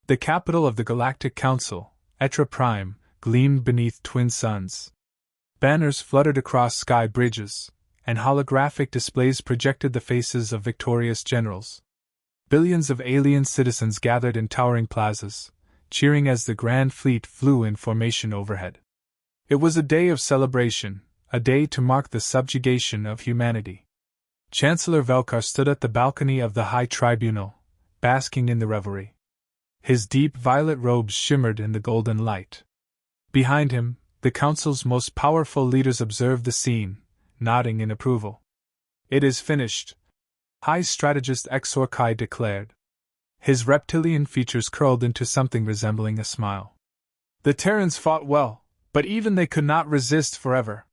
The capital of the Galactic Council, Etra Prime, gleamed beneath twin suns. Banners fluttered across sky bridges, and holographic displays projected the faces of victorious generals. Billions of alien citizens gathered in towering plazas, cheering as the Grand Fleet flew in formation overhead. It was a day of celebration, a day to mark the subjugation of humanity. Chancellor Velkar stood at the balcony of the High Tribunal, basking in the revelry. His deep violet robes shimmered in the golden light. Behind him, the Council's most powerful leaders observed the scene, nodding in approval. "It is finished," High Strategist Exorkai declared. His reptilian features curled into something resembling a smile. "The Terrans fought well, but even they could not resist forever."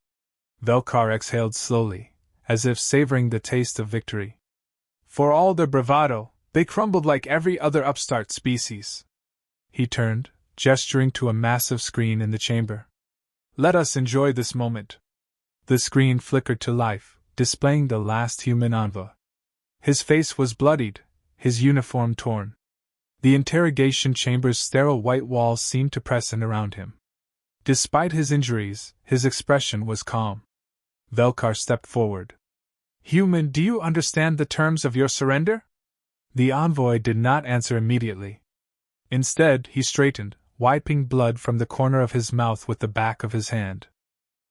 Velkar exhaled slowly, as if savoring the taste of victory. "For all their bravado, they crumbled like every other upstart species." He turned, gesturing to a massive screen in the chamber. "Let us enjoy this moment." The screen flickered to life, displaying the last human envoy. His face was bloodied, his uniform torn. The interrogation chamber's sterile white walls seemed to press in around him. Despite his injuries, his expression was calm. Velkar stepped forward. "Human, do you understand the terms of your surrender?" The envoy did not answer immediately. Instead, he straightened, wiping blood from the corner of his mouth with the back of his hand.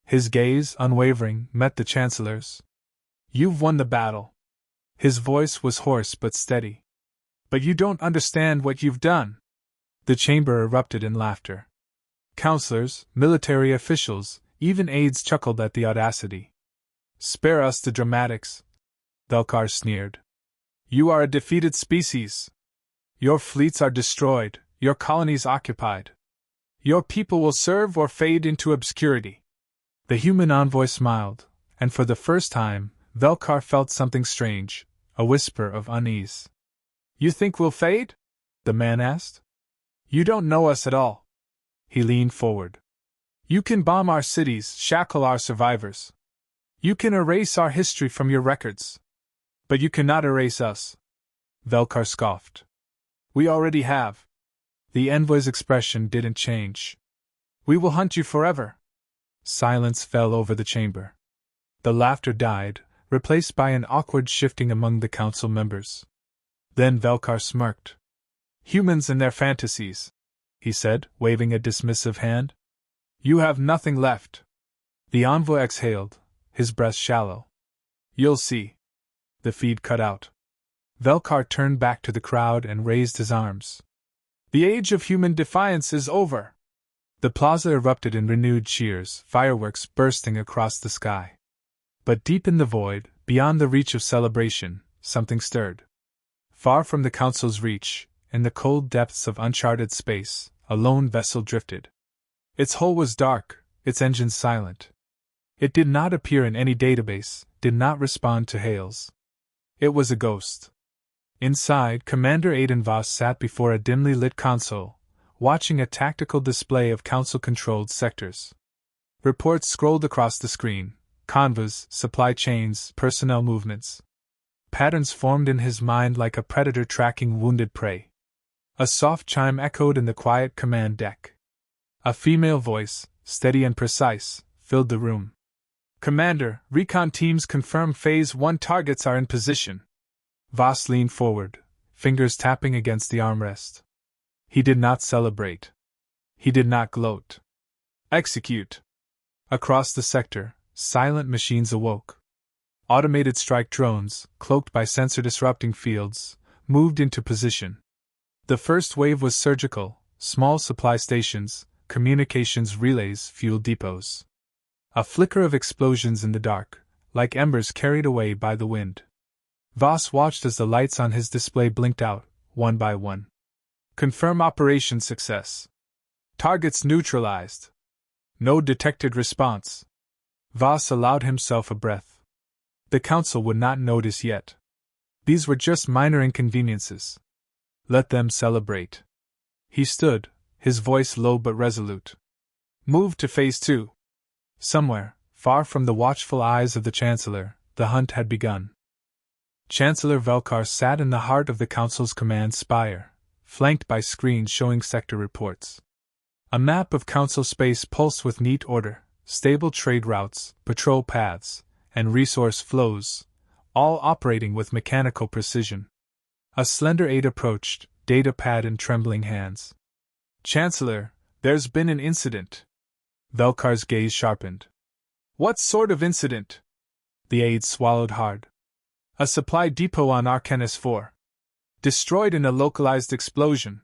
His gaze, unwavering, met the Chancellor's. "You've won the battle." His voice was hoarse but steady. "But you don't understand what you've done." The chamber erupted in laughter. Counselors, military officials, even aides chuckled at the audacity. "Spare us the dramatics," Velkar sneered. "You are a defeated species. Your fleets are destroyed, your colonies occupied. Your people will serve or fade into obscurity." The human envoy smiled, and for the first time, Velkar felt something strange, a whisper of unease. "You think we'll fade?" the man asked. "You don't know us at all." He leaned forward. "You can bomb our cities, shackle our survivors. You can erase our history from your records. But you cannot erase us." Velkar scoffed. "We already have." The envoy's expression didn't change. "We will hunt you forever." Silence fell over the chamber. The laughter died, replaced by an awkward shifting among the council members. Then Velkar smirked. "Humans and their fantasies," he said, waving a dismissive hand. "You have nothing left." The envoy exhaled, his breath shallow. "You'll see." The feed cut out. Velkar turned back to the crowd and raised his arms. "The age of human defiance is over." The plaza erupted in renewed cheers, fireworks bursting across the sky. But deep in the void, beyond the reach of celebration, something stirred. Far from the council's reach, in the cold depths of uncharted space, a lone vessel drifted. Its hull was dark, its engines silent. It did not appear in any database, did not respond to hails. It was a ghost. Inside, Commander Aiden Voss sat before a dimly lit console, watching a tactical display of council-controlled sectors. Reports scrolled across the screen, convoys, supply chains, personnel movements. Patterns formed in his mind like a predator tracking wounded prey. A soft chime echoed in the quiet command deck. A female voice, steady and precise, filled the room. "Commander, recon teams confirm Phase 1 targets are in position." Voss leaned forward, fingers tapping against the armrest. He did not celebrate. He did not gloat. "Execute." Across the sector, silent machines awoke. Automated strike drones, cloaked by sensor-disrupting fields, moved into position. The first wave was surgical, small supply stations, communications relays, fuel depots. A flicker of explosions in the dark, like embers carried away by the wind. Voss watched as the lights on his display blinked out, one by one. "Confirm operation success. Targets neutralized. No detected response." Voss allowed himself a breath. The council would not notice yet. These were just minor inconveniences. Let them celebrate. He stood, his voice low but resolute. "Move to Phase 2. Somewhere, far from the watchful eyes of the Chancellor, the hunt had begun. Chancellor Velkar sat in the heart of the Council's command spire, flanked by screens showing sector reports. A map of Council space pulsed with neat order, stable trade routes, patrol paths, and resource flows, all operating with mechanical precision. A slender aide approached, data pad in trembling hands. "Chancellor, there's been an incident." Velkar's gaze sharpened. "What sort of incident?" The aide swallowed hard. "A supply depot on Arcanis 4. Destroyed in a localized explosion.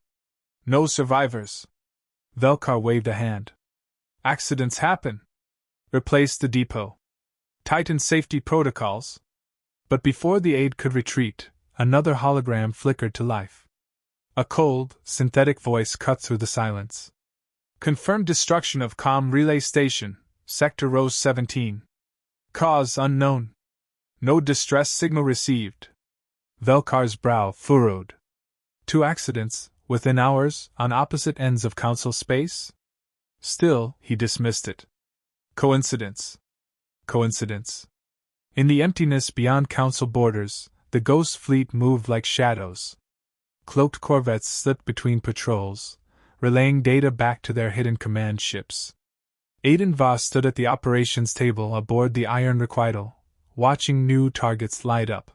No survivors." Velkar waved a hand. "Accidents happen. Replace the depot. Tighten safety protocols." But before the aide could retreat, another hologram flickered to life. A cold, synthetic voice cut through the silence. "Confirmed destruction of comm relay station, Sector Rose 17. Cause unknown. No distress signal received." Velkar's brow furrowed. 2 accidents, within hours, on opposite ends of Council space? Still, he dismissed it. Coincidence. Coincidence. In the emptiness beyond Council borders, the Ghost Fleet moved like shadows. Cloaked corvettes slipped between patrols, relaying data back to their hidden command ships. Aiden Voss stood at the operations table aboard the Iron Requital, watching new targets light up.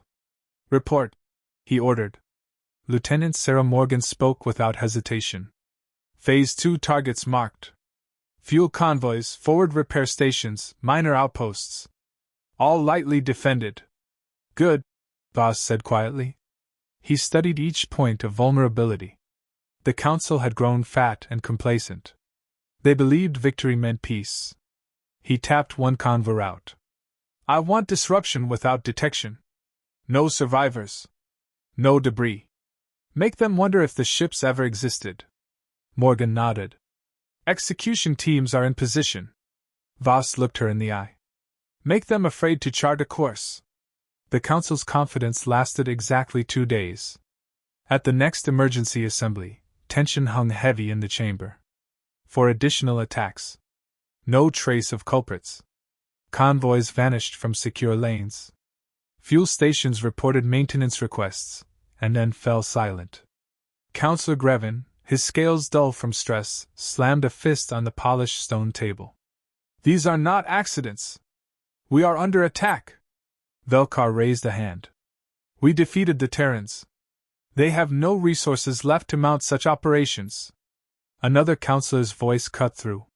"Report," he ordered. Lieutenant Sarah Morgan spoke without hesitation. "Phase 2 targets marked. Fuel convoys, forward repair stations, minor outposts. All lightly defended." "Good," Voss said quietly. He studied each point of vulnerability. The Council had grown fat and complacent. They believed victory meant peace. He tapped one convoy route. "I want disruption without detection. No survivors. No debris. Make them wonder if the ships ever existed." Morgan nodded. "Execution teams are in position." Voss looked her in the eye. "Make them afraid to chart a course." The Council's confidence lasted exactly 2 days. At the next emergency assembly, tension hung heavy in the chamber. For additional attacks. No trace of culprits. Convoys vanished from secure lanes. Fuel stations reported maintenance requests, and then fell silent. Councillor Grevin, his scales dull from stress, slammed a fist on the polished stone table. "These are not accidents. We are under attack." Velkar raised a hand. "We defeated the Terrans. They have no resources left to mount such operations." Another councillor's voice cut through.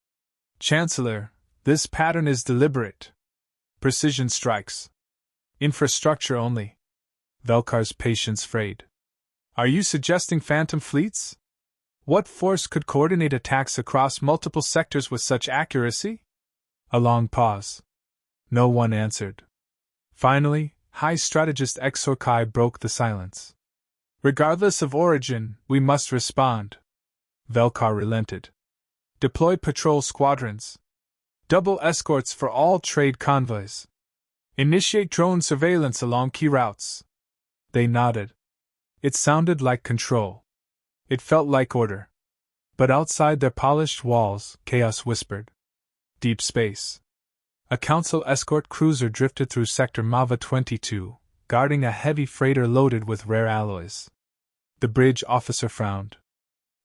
"Chancellor, this pattern is deliberate. Precision strikes. Infrastructure only." Velkar's patience frayed. "Are you suggesting phantom fleets? What force could coordinate attacks across multiple sectors with such accuracy?" A long pause. No one answered. Finally, High Strategist Exorkai broke the silence. "Regardless of origin, we must respond." Velkar relented. "Deploy patrol squadrons. Double escorts for all trade convoys. Initiate drone surveillance along key routes." They nodded. It sounded like control. It felt like order. But outside their polished walls, chaos whispered. Deep space. A Council escort cruiser drifted through Sector Mava 22, guarding a heavy freighter loaded with rare alloys. The bridge officer frowned.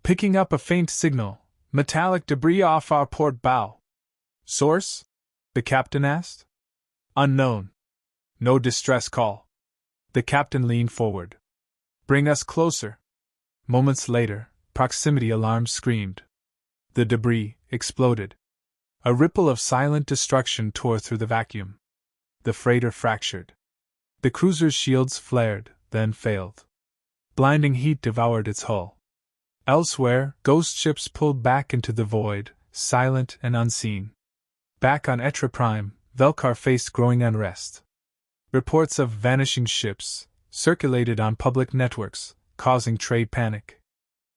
"Picking up a faint signal, metallic debris off our port bow." "Source?" the captain asked. "Unknown. No distress call." The captain leaned forward. "Bring us closer." Moments later, proximity alarms screamed. The debris exploded. A ripple of silent destruction tore through the vacuum. The freighter fractured. The cruiser's shields flared, then failed. Blinding heat devoured its hull. Elsewhere, ghost ships pulled back into the void, silent and unseen. Back on Etra Prime, Velkar faced growing unrest. Reports of vanishing ships circulated on public networks, causing trade panic.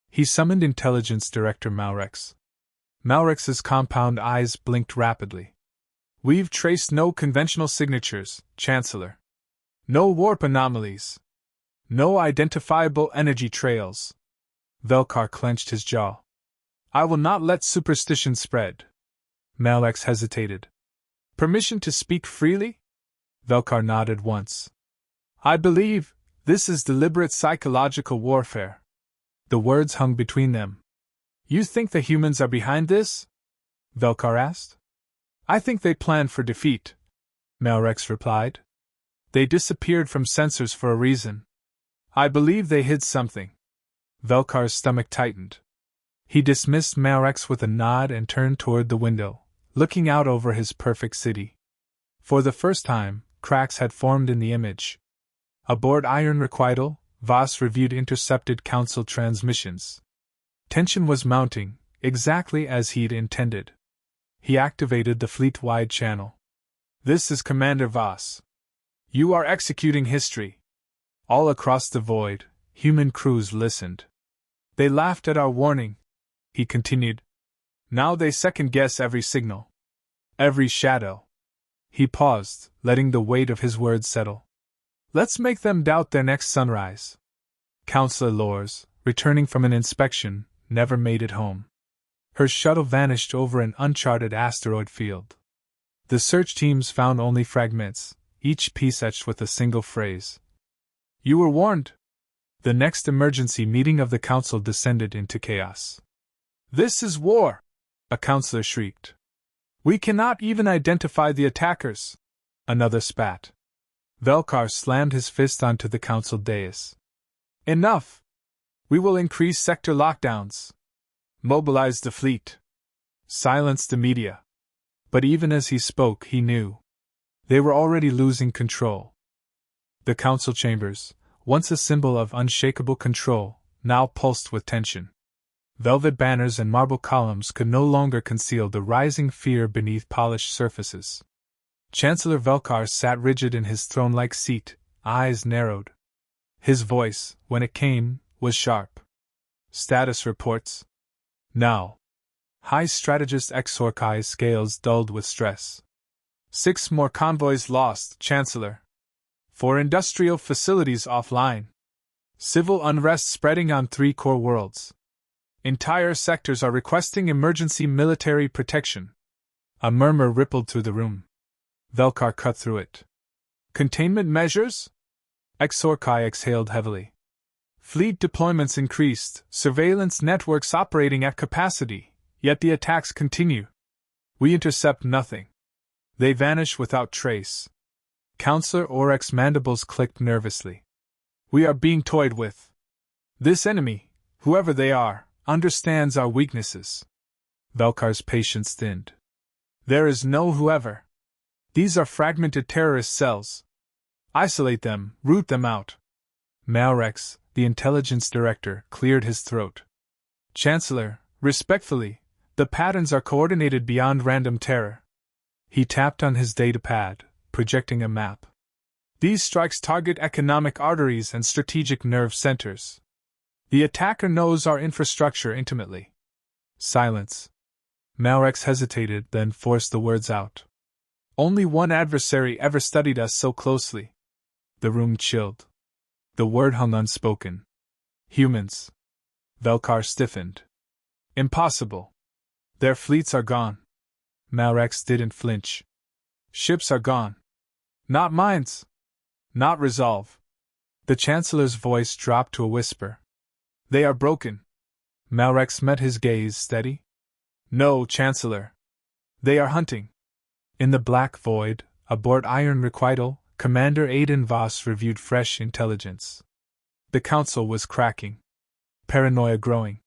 He summoned Intelligence Director Malrex. Malrex's compound eyes blinked rapidly. "We've traced no conventional signatures, Chancellor. No warp anomalies. No identifiable energy trails." Velkar clenched his jaw. "I will not let superstition spread." Malrex hesitated. "Permission to speak freely?" Velkar nodded once. "I believe this is deliberate psychological warfare. The words hung between them. You think the humans are behind this? Velkar asked. I think they planned for defeat, Malrex replied. They disappeared from sensors for a reason. I believe they hid something. Velkar's stomach tightened. He dismissed Malrex with a nod and turned toward the window, looking out over his perfect city. For the first time, cracks had formed in the image. Aboard Iron Requital, Voss reviewed intercepted Council transmissions. Tension was mounting, exactly as he'd intended. He activated the fleet-wide channel. This is Commander Voss. You are executing history. All across the void, human crews listened. They laughed at our warning, he continued. Now they second-guess every signal. Every shadow. He paused, letting the weight of his words settle. Let's make them doubt their next sunrise. Counselor Lors, returning from an inspection, never made it home. Her shuttle vanished over an uncharted asteroid field. The search teams found only fragments, each piece etched with a single phrase. You were warned. The next emergency meeting of the Council descended into chaos. This is war! A counselor shrieked. We cannot even identify the attackers! Another spat. Velkar slammed his fist onto the Council dais. Enough! We will increase sector lockdowns. Mobilize the fleet. Silence the media. But even as he spoke, he knew. They were already losing control. The Council chambers, once a symbol of unshakable control, now pulsed with tension. Velvet banners and marble columns could no longer conceal the rising fear beneath polished surfaces. Chancellor Velkar sat rigid in his throne-like seat, eyes narrowed. His voice, when it came, was sharp. Status reports. Now. High Strategist Exorcai's scales dulled with stress. 6 more convoys lost, Chancellor. 4 industrial facilities offline. Civil unrest spreading on 3 core worlds. Entire sectors are requesting emergency military protection. A murmur rippled through the room. Velkar cut through it. Containment measures? Exorcai exhaled heavily. Fleet deployments increased, surveillance networks operating at capacity, yet the attacks continue. We intercept nothing. They vanish without trace. Counselor Orek's mandibles clicked nervously. We are being toyed with. This enemy, whoever they are, understands our weaknesses. Velkar's patience thinned. There is no whoever. These are fragmented terrorist cells. Isolate them, root them out. Malrex, the intelligence director, cleared his throat. Chancellor, respectfully, the patterns are coordinated beyond random terror. He tapped on his datapad, projecting a map. These strikes target economic arteries and strategic nerve centers. The attacker knows our infrastructure intimately. Silence. Malrex hesitated, then forced the words out. Only one adversary ever studied us so closely. The room chilled. The word hung unspoken. Humans. Velkar stiffened. Impossible. Their fleets are gone. Malrex didn't flinch. Ships are gone. Not minds. Not resolve. The Chancellor's voice dropped to a whisper. They are broken. Malrex met his gaze steady. No, Chancellor. They are hunting. In the black void, aboard Iron Requital, Commander Aiden Voss reviewed fresh intelligence. The Council was cracking. Paranoia growing.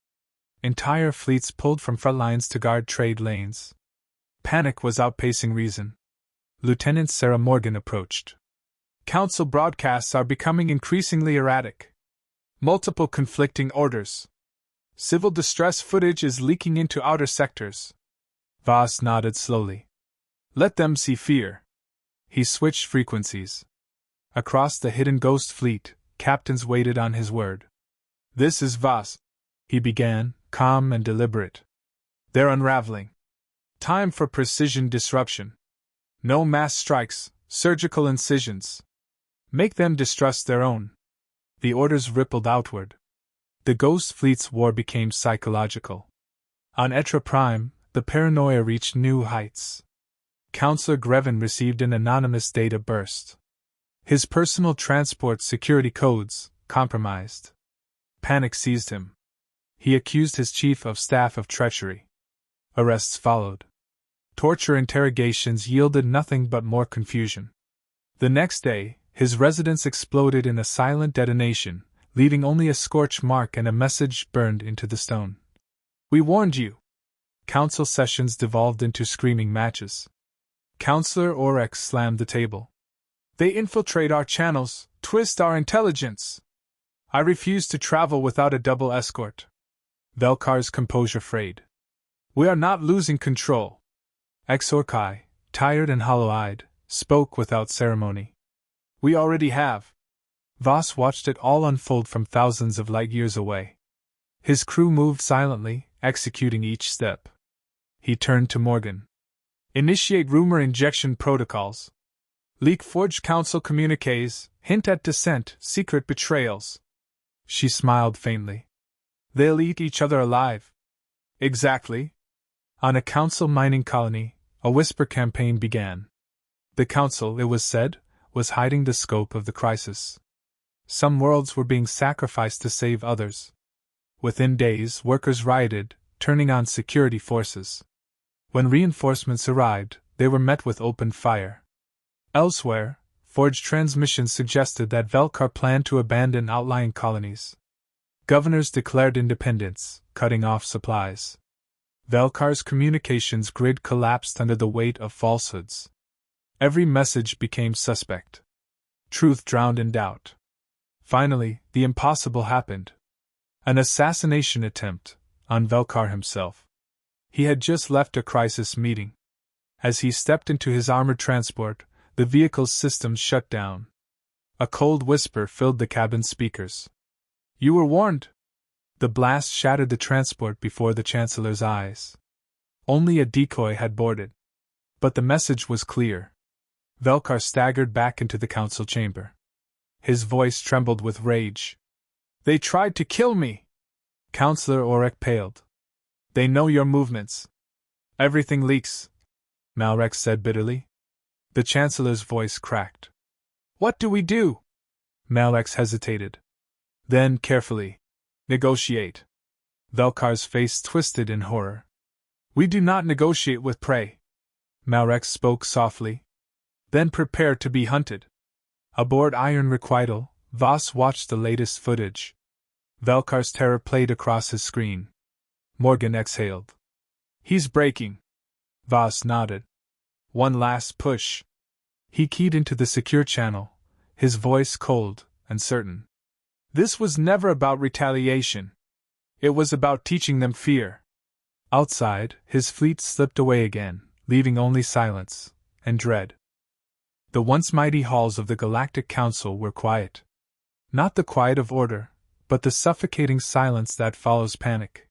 Entire fleets pulled from front lines to guard trade lanes. Panic was outpacing reason. Lieutenant Sarah Morgan approached. Council broadcasts are becoming increasingly erratic. Multiple conflicting orders. Civil distress footage is leaking into outer sectors. Voss nodded slowly. Let them see fear. He switched frequencies. Across the hidden ghost fleet, captains waited on his word. This is Voss, he began, calm and deliberate. They're unraveling. Time for precision disruption. No mass strikes, surgical incisions. Make them distrust their own. The orders rippled outward. The ghost fleet's war became psychological. On Etra Prime, the paranoia reached new heights. Counselor Grevin received an anonymous data burst. His personal transport security codes, compromised. Panic seized him. He accused his chief of staff of treachery. Arrests followed. Torture interrogations yielded nothing but more confusion. The next day, his residence exploded in a silent detonation, leaving only a scorch mark and a message burned into the stone. "We warned you." Council sessions devolved into screaming matches. Councillor Orex slammed the table. "They infiltrate our channels, twist our intelligence. I refuse to travel without a double escort." Velkar's composure frayed. "We are not losing control." Exorkai, tired and hollow-eyed, spoke without ceremony. "We already have." Voss watched it all unfold from thousands of light years away. His crew moved silently, executing each step. He turned to Morgan. "Initiate rumor injection protocols. Leak forged council communiques, hint at dissent, secret betrayals." She smiled faintly. "They'll eat each other alive." "Exactly." On a council mining colony, a whisper campaign began. The council, it was said, was hiding the scope of the crisis. Some worlds were being sacrificed to save others. Within days, workers rioted, turning on security forces. When reinforcements arrived, they were met with open fire. Elsewhere, forged transmissions suggested that Velkar planned to abandon outlying colonies. Governors declared independence, cutting off supplies. Velkar's communications grid collapsed under the weight of falsehoods. Every message became suspect. Truth drowned in doubt. Finally, the impossible happened. An assassination attempt, on Velkar himself. He had just left a crisis meeting. As he stepped into his armored transport, the vehicle's systems shut down. A cold whisper filled the cabin speakers. "You were warned." The blast shattered the transport before the Chancellor's eyes. Only a decoy had boarded. But the message was clear. Velkar staggered back into the council chamber. His voice trembled with rage. "They tried to kill me!" Councillor Orek paled. "They know your movements." "Everything leaks," Malrex said bitterly. The Chancellor's voice cracked. "What do we do?" Malrex hesitated. Then, carefully, "Negotiate." Velkar's face twisted in horror. "We do not negotiate with prey." Malrex spoke softly. "Then prepare to be hunted." Aboard Iron Requital, Voss watched the latest footage. Velkar's terror played across his screen. Morgan exhaled. "He's breaking." Voss nodded. "One last push." He keyed into the secure channel, his voice cold and certain. This was never about retaliation. It was about teaching them fear. Outside, his fleet slipped away again, leaving only silence and dread. The once mighty halls of the Galactic Council were quiet. Not the quiet of order, but the suffocating silence that follows panic.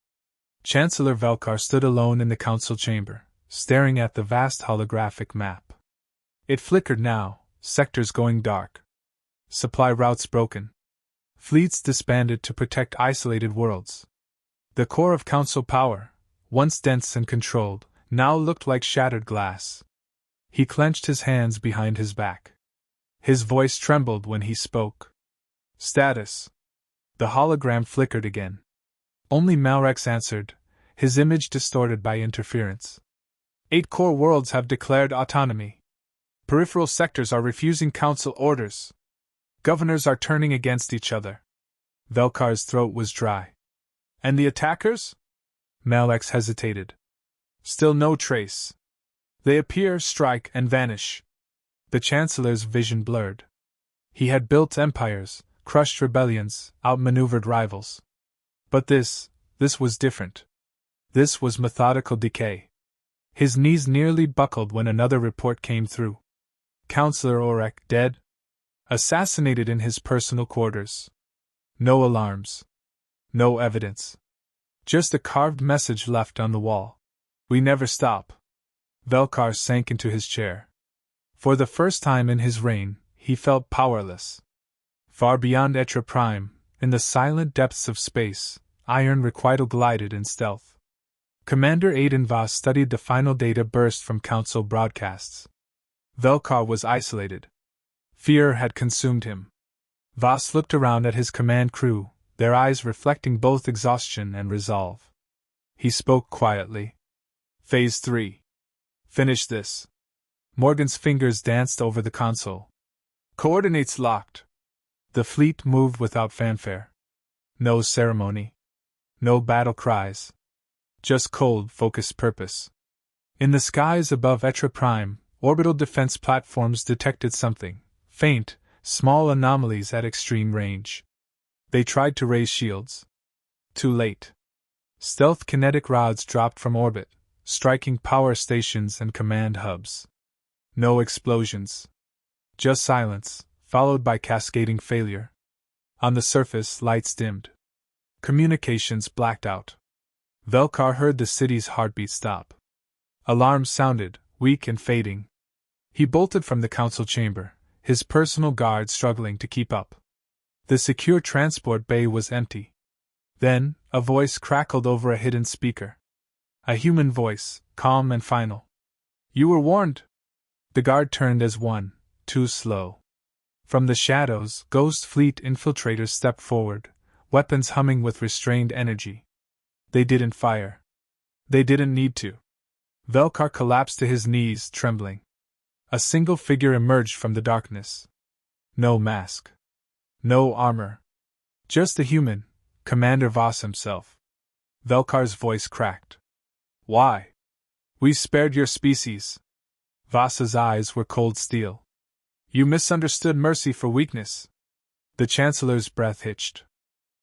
Chancellor Velkar stood alone in the council chamber, staring at the vast holographic map. It flickered now, sectors going dark. Supply routes broken. Fleets disbanded to protect isolated worlds. The core of council power, once dense and controlled, now looked like shattered glass. He clenched his hands behind his back. His voice trembled when he spoke. "Status." The hologram flickered again. Only Malrex answered, his image distorted by interference. 8 core worlds have declared autonomy. Peripheral sectors are refusing council orders. Governors are turning against each other. Velkar's throat was dry. "And the attackers?" Malrex hesitated. "Still no trace. They appear, strike, and vanish." The Chancellor's vision blurred. He had built empires, crushed rebellions, outmaneuvered rivals. But this was different. This was methodical decay. His knees nearly buckled when another report came through. Councillor Orek dead? Assassinated in his personal quarters. No alarms. No evidence. Just a carved message left on the wall. "We never stop." Velkar sank into his chair. For the first time in his reign, he felt powerless. Far beyond Etra Prime, in the silent depths of space, Iron Requital glided in stealth. Commander Aiden Voss studied the final data burst from Council broadcasts. Velkar was isolated. Fear had consumed him. Voss looked around at his command crew, their eyes reflecting both exhaustion and resolve. He spoke quietly. Phase 3. Finish this. Morgan's fingers danced over the console. Coordinates locked. The fleet moved without fanfare. No ceremony. No battle cries. Just cold, focused purpose. In the skies above Etra Prime, orbital defense platforms detected something. Faint, small anomalies at extreme range. They tried to raise shields. Too late. Stealth kinetic rods dropped from orbit, striking power stations and command hubs. No explosions. Just silence, followed by cascading failure. On the surface, lights dimmed. Communications blacked out. Velkar heard the city's heartbeat stop. Alarms sounded, weak and fading. He bolted from the council chamber, his personal guard struggling to keep up. The secure transport bay was empty. Then, a voice crackled over a hidden speaker. A human voice, calm and final. You were warned. The guard turned as one, too slow. From the shadows, ghost fleet infiltrators stepped forward, weapons humming with restrained energy. They didn't fire. They didn't need to. Velkar collapsed to his knees, trembling. A single figure emerged from the darkness. No mask. No armor. Just a human, Commander Voss himself. Velkar's voice cracked. Why? We spared your species. Voss's eyes were cold steel. You misunderstood mercy for weakness. The Chancellor's breath hitched.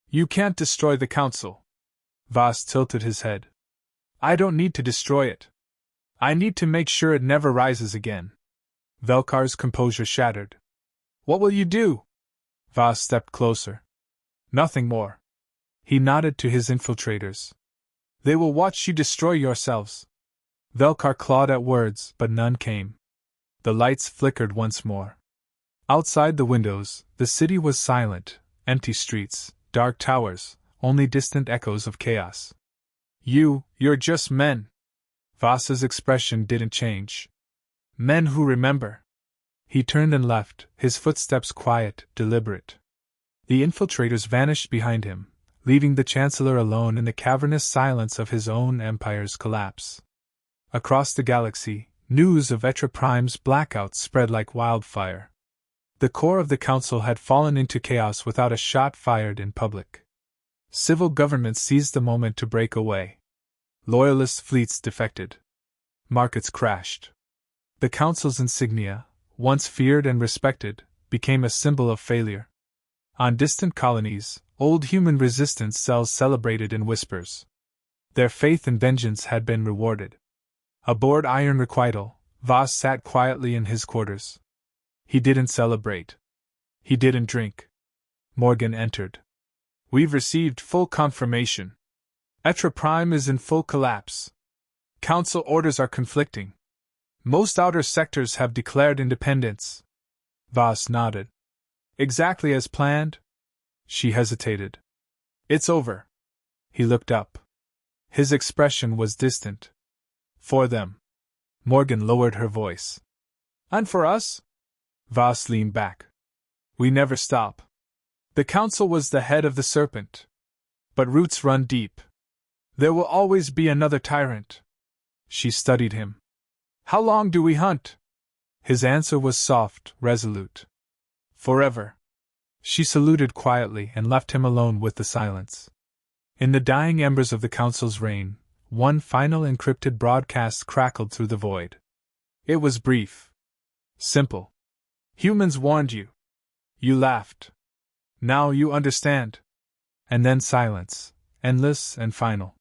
You can't destroy the Council. Voss tilted his head. I don't need to destroy it. I need to make sure it never rises again. Velkar's composure shattered. What will you do? Voss stepped closer. Nothing more. He nodded to his infiltrators. They will watch you destroy yourselves. Velkar clawed at words, but none came. The lights flickered once more. Outside the windows, the city was silent, empty streets, dark towers, only distant echoes of chaos. You're just men. Voss's expression didn't change. Men who remember. He turned and left, his footsteps quiet, deliberate. The infiltrators vanished behind him, leaving the Chancellor alone in the cavernous silence of his own empire's collapse. Across the galaxy, news of Etra Prime's blackout spread like wildfire. The core of the Council had fallen into chaos without a shot fired in public. Civil governments seized the moment to break away. Loyalist fleets defected. Markets crashed. The Council's insignia, once feared and respected, became a symbol of failure. On distant colonies, old human resistance cells celebrated in whispers. Their faith in vengeance had been rewarded. Aboard Iron Requital, Voss sat quietly in his quarters. He didn't celebrate. He didn't drink. Morgan entered. We've received full confirmation. Etra Prime is in full collapse. Council orders are conflicting. Most outer sectors have declared independence. Voss nodded. Exactly as planned? She hesitated. It's over. He looked up. His expression was distant. For them. Morgan lowered her voice. And for us? Voss leaned back. We never stop. The Council was the head of the serpent. But roots run deep. There will always be another tyrant. She studied him. How long do we hunt? His answer was soft, resolute. Forever. She saluted quietly and left him alone with the silence. In the dying embers of the Council's reign, one final encrypted broadcast crackled through the void. It was brief. Simple. Humans warned you. You laughed. Now you understand. And then silence, endless and final.